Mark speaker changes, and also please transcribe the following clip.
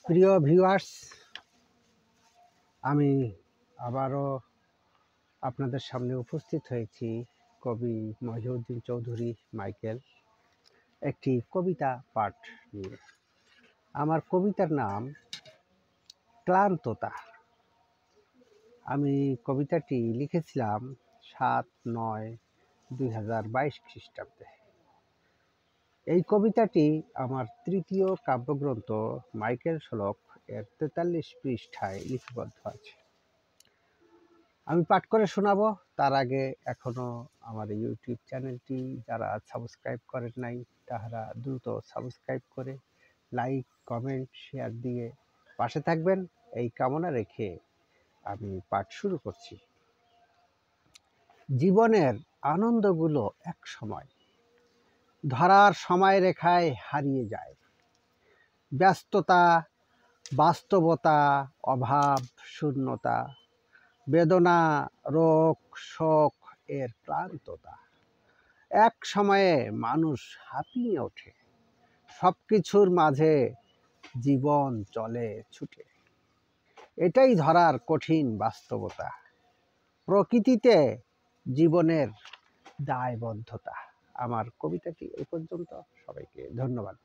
Speaker 1: প্রিয় ভিউয়ার্স, আমি আবারও আপনাদের সামনে উপস্থিত হয়েছি কবি মহিউদ্দিন চৌধুরী মাইকেল একটি কবিতা পাঠ নিয়ে। আমার কবিতার নাম ক্লান্ততা। আমি কবিতাটি লিখেছিলাম 7/9/2022 খ্রিস্টাব্দে। এই কবিতাটি আমার তৃতীয় কাব্যগ্রন্থ মাইকেল শোলক এর 43 পৃষ্ঠায় লিপিবদ্ধ আছে। আমি পাঠ করে শোনাবো। তার আগে এখনও আমার ইউটিউব চ্যানেলটি যারা সাবস্ক্রাইব করেন নাই তাহারা দ্রুত সাবস্ক্রাইব করে লাইক, কমেন্ট, শেয়ার দিয়ে পাশে থাকবেন এই কামনা রেখে আমি পাঠ শুরু করছি। জীবনের আনন্দগুলো এক সময় ধরার সময় রেখায় হারিয়ে যায়। ব্যস্ততা, বাস্তবতা, অভাব, শূন্যতা, বেদনা, রোগ, শোক এর ক্লান্ততা। এক সময়ে মানুষ হাঁপিয়ে ওঠে। সব কিছুর মাঝে জীবন চলে ছুটে। এটাই ধরার কঠিন বাস্তবতা। প্রকৃতিতে জীবনের দায়বদ্ধতা। আমার কবিতাটি এই পর্যন্ত। সবাইকে ধন্যবাদ।